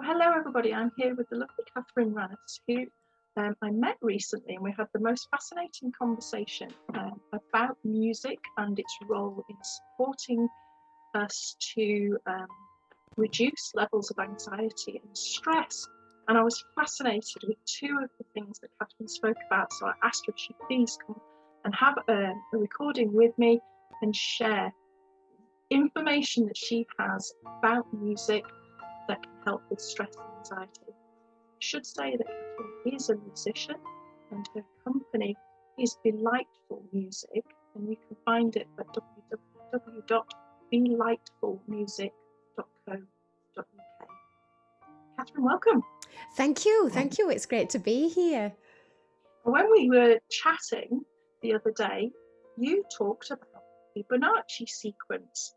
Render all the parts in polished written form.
Hello, everybody. I'm here with the lovely Catherine Rannis, who I met recently, and we had the most fascinating conversation about music and its role in supporting us to reduce levels of anxiety and stress. And I was fascinated with two of the things that Catherine spoke about, so I asked her if she'd please come and have a recording with me and share information that she has about music that can help with stress and anxiety. I should say that Catherine is a musician and her company is Belightful Music, and you can find it at www.belightfulmusic.co.uk. Catherine, welcome. Thank you. It's great to be here. When we were chatting the other day, you talked about the Fibonacci sequence.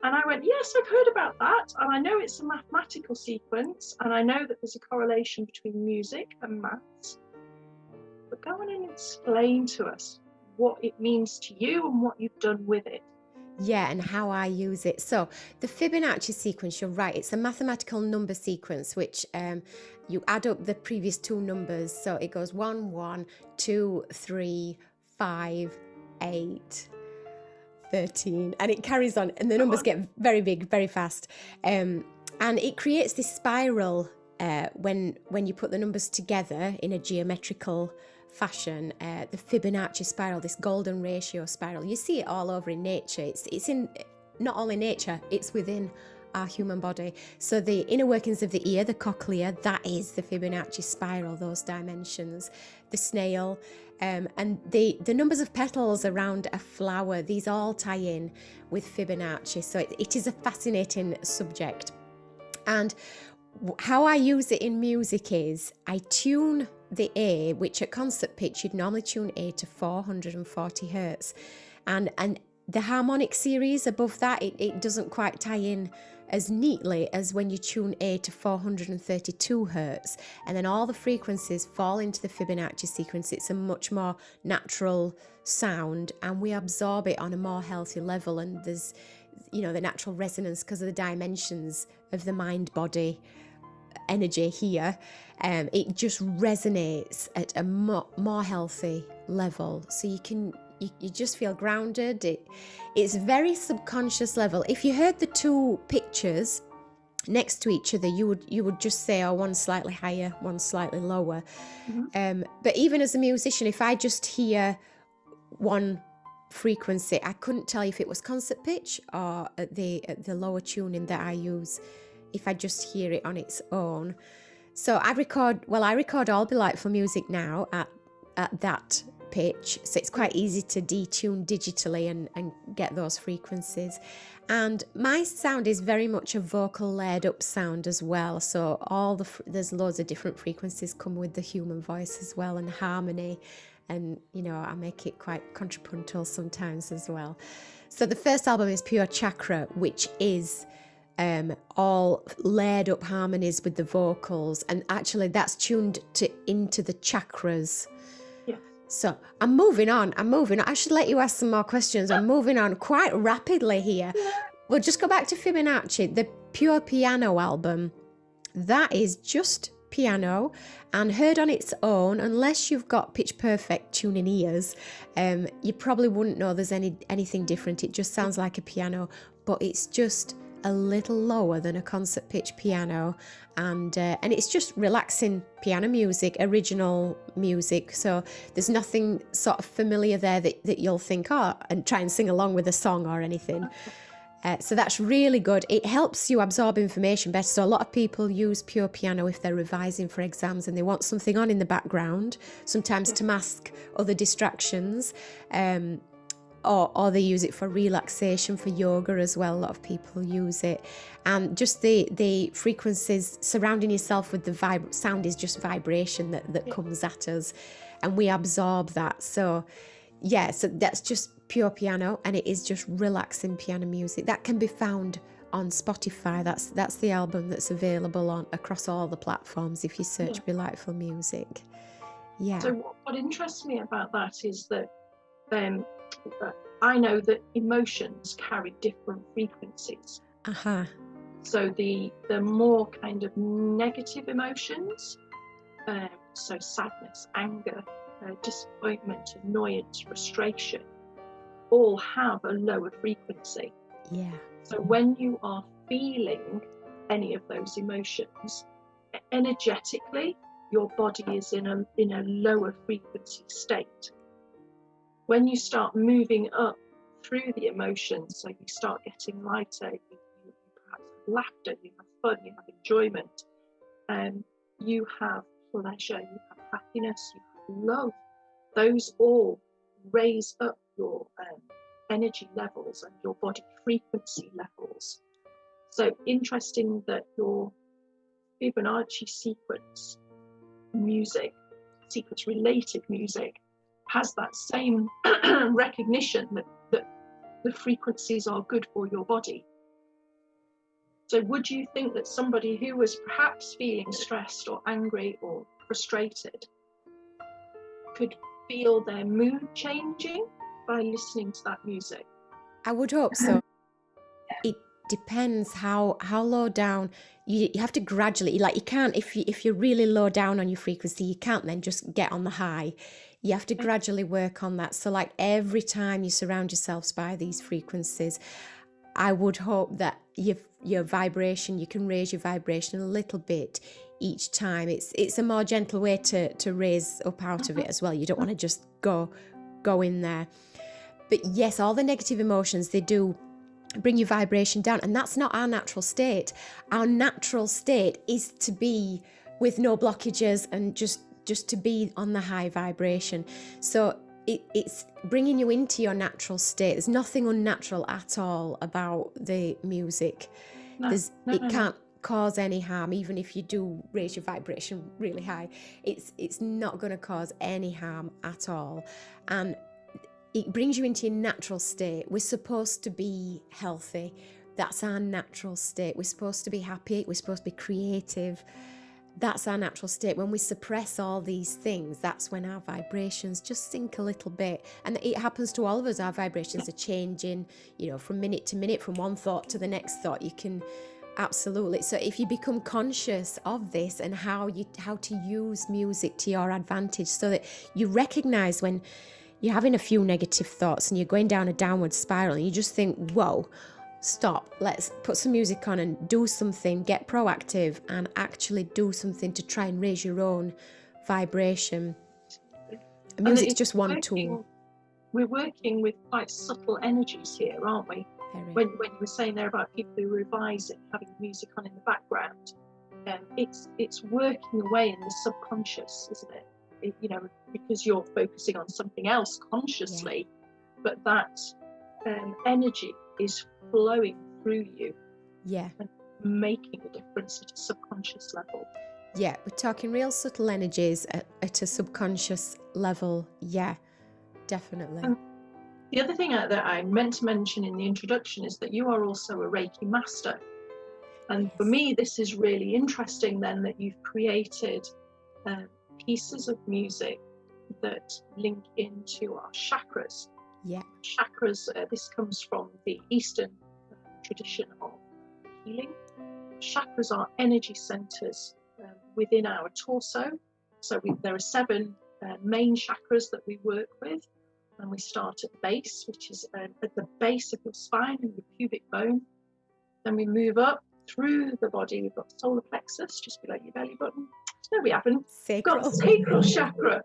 And I went, yes, I've heard about that. And I know it's a mathematical sequence. And I know that there's a correlation between music and maths. But go on and explain to us what it means to you and what you've done with it. Yeah, and how I use it. So the Fibonacci sequence, you're right. It's a mathematical number sequence, which you add up the previous two numbers. So it goes 1, 1, 2, 3, 5, 8, 13, and it carries on, and the numbers get very big very fast, and it creates this spiral when you put the numbers together in a geometrical fashion, the Fibonacci spiral, this golden ratio spiral. You see it all over in nature. It's in not only nature, it's within our human body. So the inner workings of the ear, the cochlea, that is the Fibonacci spiral, those dimensions. The snail, and the numbers of petals around a flower, these all tie in with Fibonacci. So it is a fascinating subject. And how I use it in music is I tune the A, which at concert pitch you'd normally tune A to 440 hertz, and the harmonic series above that, it doesn't quite tie in as neatly as when you tune A to 432 hertz, and then all the frequencies fall into the Fibonacci sequence. It's a much more natural sound, and we absorb it on a more healthy level, and there's the natural resonance because of the dimensions of the mind-body energy here. It just resonates at a more healthy level, so you just feel grounded. It's very subconscious level. If you heard the two pictures next to each other, you would just say, oh, one's slightly higher, one's slightly lower. Mm-hmm. But even as a musician, if I just hear one frequency, I couldn't tell you if it was concert pitch or at the lower tuning that I use, if I just hear it on its own. So I record all Belightful music now at that pitch, so it's quite easy to detune digitally and get those frequencies. And my sound is very much a vocal layered up sound as well, so there's loads of different frequencies come with the human voice as well, and harmony, and I make it quite contrapuntal sometimes as well. So the first album is Pure Chakra, which is all layered up harmonies with the vocals, and actually that's tuned into the chakras. So I'm moving on. I should let you ask some more questions. I'm moving on quite rapidly here. We'll just go back to Fibonacci. The Pure Piano album, that is just piano and heard on its own. Unless you've got pitch perfect tuning ears, you probably wouldn't know there's anything different. It just sounds like a piano, but it's just a little lower than a concert pitch piano, and it's just relaxing piano music, original music. So there's nothing sort of familiar there that you'll think, and try and sing along with a song or anything. So that's really good. It helps you absorb information better. So a lot of people use pure piano if they're revising for exams and they want something on in the background, sometimes to mask other distractions. Or they use it for relaxation, for yoga as well. A lot of people use it. And just the frequencies surrounding yourself with the sound is just vibration that comes at us, and we absorb that. So that's just pure piano, and it is just relaxing piano music. That can be found on Spotify. That's the album that's available across all the platforms if you search Belightful Music. Yeah. So what interests me about that is that I know that emotions carry different frequencies. So the more kind of negative emotions, so sadness, anger, disappointment, annoyance, frustration, all have a lower frequency. Yeah. So when you are feeling any of those emotions, energetically, your body is in a lower frequency state. When you start moving up through the emotions, so you start getting lighter, you perhaps have laughter, you have fun, you have enjoyment, you have pleasure, you have happiness, you have love. Those all raise up your energy levels and your body frequency levels. So interesting that your Fibonacci sequence music, sequence related music, has that same recognition that the frequencies are good for your body. So would you think that somebody who was perhaps feeling stressed or angry or frustrated could feel their mood changing by listening to that music? I would hope so. It depends how low down you have to gradually, like you can't, if you're really low down on your frequency, you can't then just get on the high. You have to gradually work on that. So like every time you surround yourselves by these frequencies, I would hope that your vibration, you can raise your vibration a little bit each time. It's a more gentle way to raise up out of it as well. You don't want to just go in there. But yes, all the negative emotions, they do bring your vibration down, and that's not our natural state. Our natural state is to be with no blockages and just to be on the high vibration. So it's bringing you into your natural state. There's nothing unnatural at all about the music. It can't cause any harm, even if you do raise your vibration really high. It's not going to cause any harm at all, and it brings you into your natural state. We're supposed to be healthy. That's our natural state. We're supposed to be happy. We're supposed to be creative. That's our natural state. When we suppress all these things, that's when our vibrations just sink a little bit. And it happens to all of us. Our vibrations are changing, from minute to minute, from one thought to the next thought. You can absolutely. So if you become conscious of this and how to use music to your advantage, so that you recognize when you're having a few negative thoughts and you're going down a downward spiral, and you just think, whoa, stop, let's put some music on and do something, get proactive and actually do something to try and raise your own vibration. And music's just one tool. We're working with quite subtle energies here, aren't we? When you were saying there about people who revise it, having music on in the background, it's working away in the subconscious, isn't it? Because you're focusing on something else consciously, but that energy is flowing through you, and making a difference at a subconscious level. We're talking real subtle energies at a subconscious level. Definitely. The other thing that I meant to mention in the introduction is that you are also a Reiki master, and for me this is really interesting then, that you've created pieces of music that link into our chakras. Chakras, this comes from the Eastern tradition of healing. Chakras are energy centers within our torso. So there are 7 main chakras that we work with, and we start at the base, which is at the base of your spine and your pubic bone. Then we move up through the body. We've got solar plexus just below your belly button. No, we haven't. We've got the sacral chakra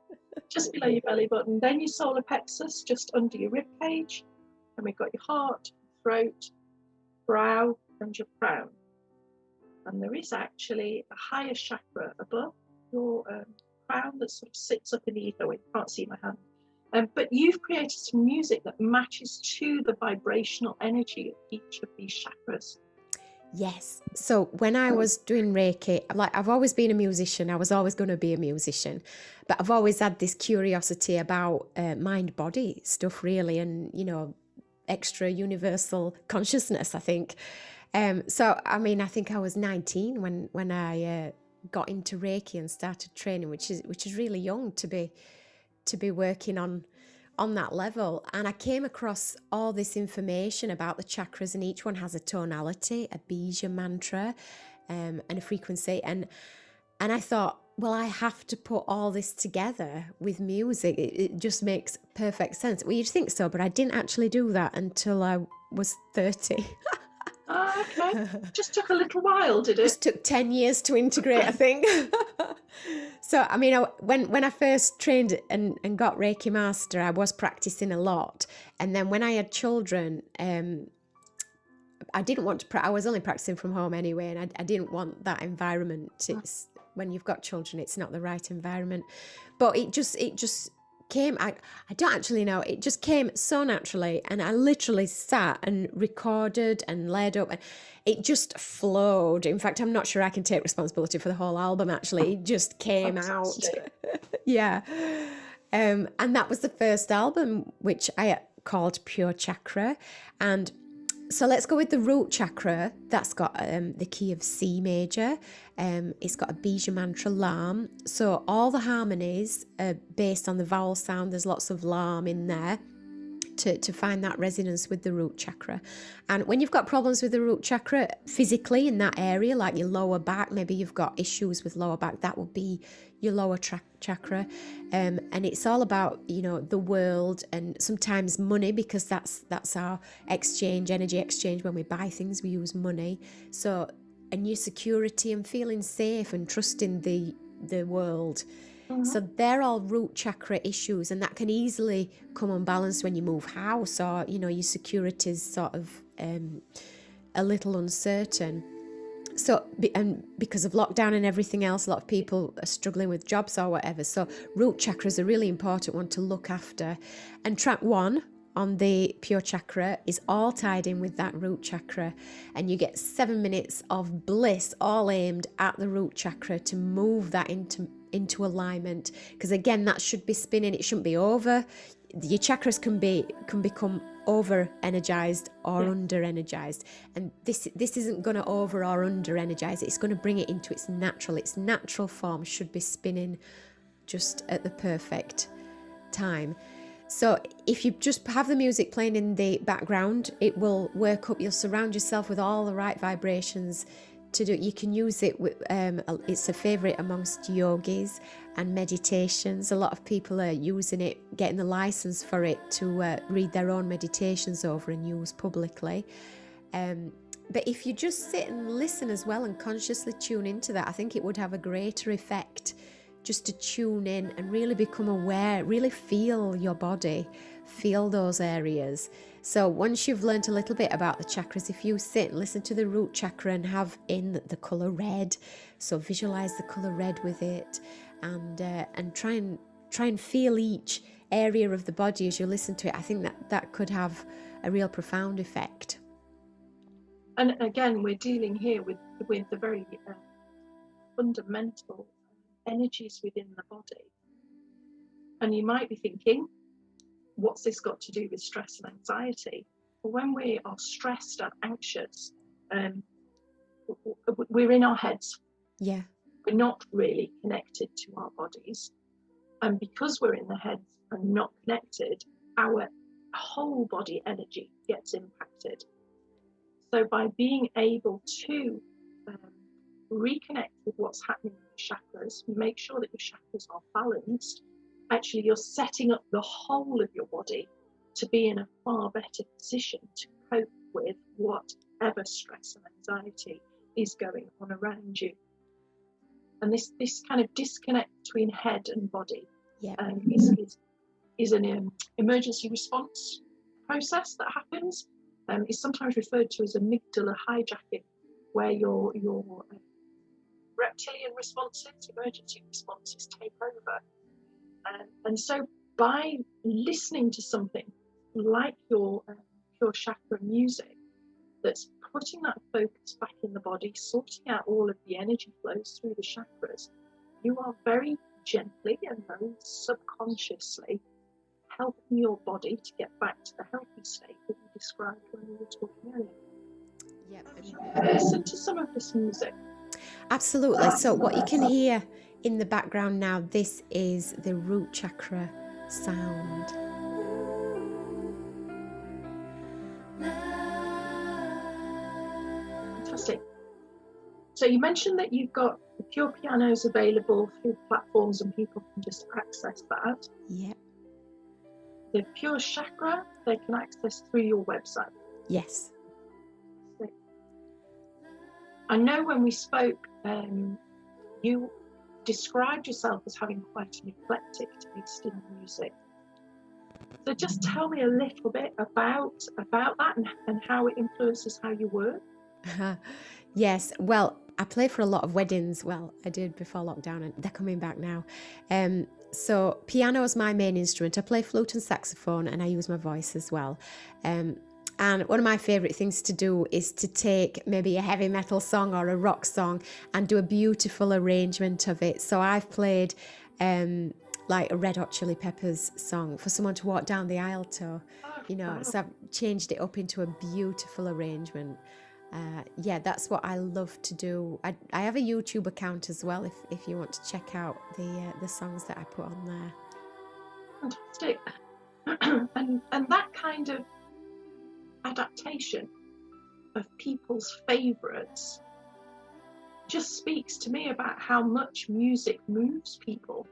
just below your belly button. Then your solar plexus just under your rib cage. And we've got your heart, throat, brow, and your crown. And there is actually a higher chakra above your crown that sort of sits up in the ether. You can't see my hand. But you've created some music that matches to the vibrational energy of each of these chakras. Yes. So when I was doing Reiki, I've always been a musician. I was always going to be a musician, but I've always had this curiosity about mind-body stuff, really, and extra universal consciousness, I think. So I think I was 19 when I got into Reiki and started training, which is really young to be working on on that level. And I came across all this information about the chakras, and each one has a tonality, a bija mantra, and a frequency. And I thought, well, I have to put all this together with music. It just makes perfect sense. Well, you'd think so, but I didn't actually do that until I was 30. Oh, okay. Just took a little while, did it? Just took 10 years to integrate, I think. So, I mean, when I first trained and got Reiki Master, I was practicing a lot. And then when I had children, I didn't want to, I was only practicing from home anyway, and I didn't want that environment. It's, when you've got children, it's not the right environment. But it just came, I don't actually know, it just came so naturally, and I literally sat and recorded and laid up, and it just flowed. In fact, I'm not sure I can take responsibility for the whole album, actually. It just came out. Yeah. And that was the first album, which I called Pure Chakra. And so let's go with the root chakra. That's got the key of C major. It's got a bija mantra lam. So all the harmonies are based on the vowel sound. There's lots of lam in there to find that resonance with the root chakra. And when you've got problems with the root chakra physically in that area, like your lower back, maybe you've got issues with lower back, that will be your lower chakra. And it's all about, you know, the world and sometimes money, because that's our exchange, energy exchange. When we buy things, we use money. So, and your security and feeling safe and trusting the world. So they're all root chakra issues, and that can easily come unbalanced when you move house, or, you know, your security is sort of a little uncertain. So, and because of lockdown and everything else, a lot of people are struggling with jobs or whatever. So root chakra is a really important one to look after. And track 1 on the Pure Chakra is all tied in with that root chakra. And you get 7 minutes of bliss all aimed at the root chakra to move that into alignment. Because again, that should be spinning. It shouldn't be over. Your chakras can become over energized or under energized, and this isn't going to over or under energize it. It's going to bring it into its natural form. Should be spinning just at the perfect time. So if you just have the music playing in the background, it will work up. You'll surround yourself with all the right vibrations to do it. You can use it with, it's a favorite amongst yogis and meditations. A lot of people are using it, getting the license for it to read their own meditations over and use publicly. But if you just sit and listen as well and consciously tune into that, I think it would have a greater effect just to tune in and really become aware, really feel your body, feel those areas. So once you've learned a little bit about the chakras, if you sit and listen to the root chakra and have in the colour red, so visualize the colour red with it, and try and feel each area of the body as you listen to it, I think that could have a real profound effect. And again, we're dealing here with the very fundamental energies within the body. And you might be thinking, what's this got to do with stress and anxiety? Well, when we are stressed and anxious, we're in our heads. Yeah. We're not really connected to our bodies. And because we're in the heads and not connected, our whole body energy gets impacted. So by being able to reconnect with what's happening with the chakras, make sure that your chakras are balanced, actually you're setting up the whole of your body to be in a far better position to cope with whatever stress and anxiety is going on around you. And this kind of disconnect between head and body is an emergency response process that happens. It's sometimes referred to as amygdala hijacking, where your reptilian responses, emergency responses take over. And so by listening to something like your Pure Chakra music that's putting that focus back in the body, sorting out all of the energy flows through the chakras, you are very gently and very subconsciously helping your body to get back to the healthy state that you described when we were talking earlier. Yep. Listen to some of this music. Absolutely. So what you can hear in the background now, this is the root chakra sound. So you mentioned that you've got the pure pianos available through platforms and people can just access that. Yep. The pure chakra, they can access through your website. Yes. So I know when we spoke, you described yourself as having quite an eclectic taste in music. So just tell me a little bit about that and how it influences how you work. Yes, well, I play for a lot of weddings. Well, I did before lockdown, and they're coming back now. So piano is my main instrument. I play flute and saxophone, and I use my voice as well. And one of my favourite things to do is to take maybe a heavy metal song or a rock song and do a beautiful arrangement of it. So I've played like a Red Hot Chili Peppers song for someone to walk down the aisle to, Wow. so I've changed it up into a beautiful arrangement. Yeah, that's what I love to do. I have a YouTube account as well if you want to check out the songs that I put on there. Fantastic. and that kind of adaptation of people's favourites just speaks to me about how much music moves people.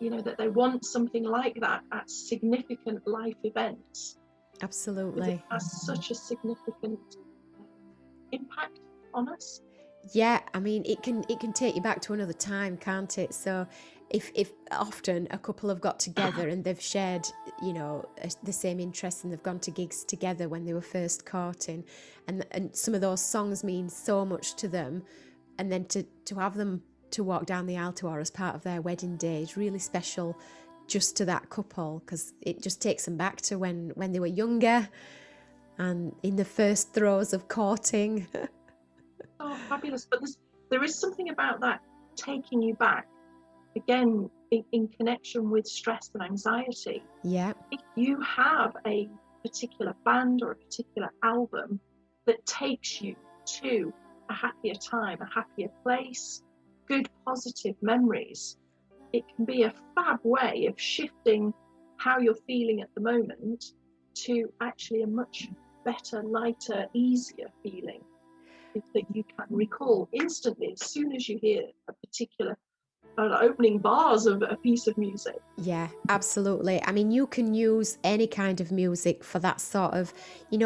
That they want something like that at significant life events. Absolutely. It has such a significant impact on us. Yeah, I mean, it can take you back to another time, can't it? So if often a couple have got together and they've shared, the same interests and they've gone to gigs together when they were first courting, and some of those songs mean so much to them, and then to have them to walk down the aisle to or as part of their wedding day is really special just to that couple, because it just takes them back to when they were younger and in the first throes of courting. Oh, fabulous. But there is something about that taking you back, again, in connection with stress and anxiety. Yeah. If you have a particular band or a particular album that takes you to a happier time, a happier place, good positive memories, it can be a fab way of shifting how you're feeling at the moment to actually a much better, lighter, easier feeling that you can recall instantly as soon as you hear a particular opening bars of a piece of music. Yeah, absolutely. I mean, you can use any kind of music for that sort of,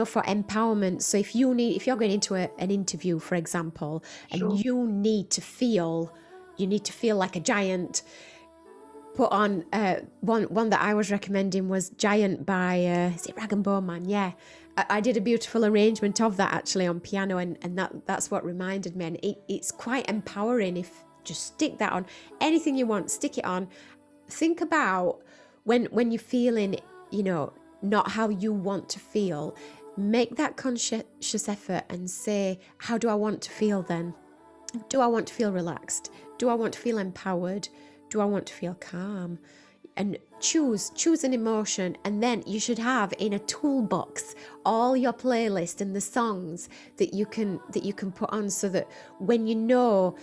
for empowerment. So if you're going into an interview, for example, and Sure. you need to feel like a giant, put on one that I was recommending was Giant by is it Rag and Bone Man? Yeah, I did a beautiful arrangement of that actually on piano, and that's what reminded me. And it's quite empowering. If just stick that on anything you want, stick it on. Think about when you're feeling, not how you want to feel. Make that conscious effort and say, how do I want to feel then? Do I want to feel relaxed? Do I want to feel empowered? Do I want to feel calm? And choose an emotion, and then you should have in a toolbox all your playlist and the songs that you can put on, so that when your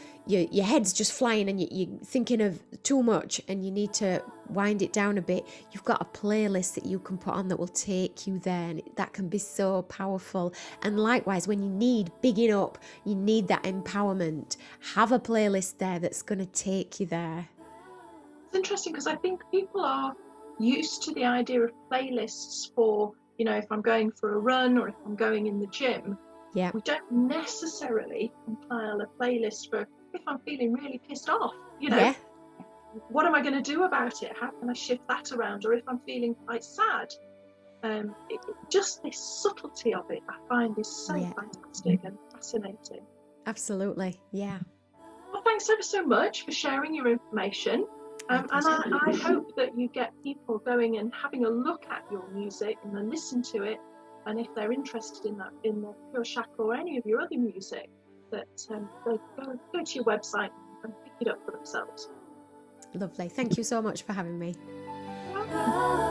head's just flying and you're thinking of too much and you need to wind it down a bit, you've got a playlist that you can put on that will take you there, and that can be so powerful. And likewise, when you need bigging up, you need that empowerment, have a playlist there that's going to take you there. It's interesting because I think people are used to the idea of playlists for, if I'm going for a run or if I'm going in the gym. Yeah. We don't necessarily compile a playlist for if I'm feeling really pissed off. Yeah. What am I going to do about it? How can I shift that around? Or if I'm feeling quite sad, just this subtlety of it, I find is so fantastic and fascinating. Absolutely, yeah. Well, thanks ever so much for sharing your information. And I hope that you get people going and having a look at your music and then listen to it. And if they're interested in that, in the Pure Chakra or any of your other music, that they go to your website and pick it up for themselves. Lovely. Thank you so much for having me. You're welcome.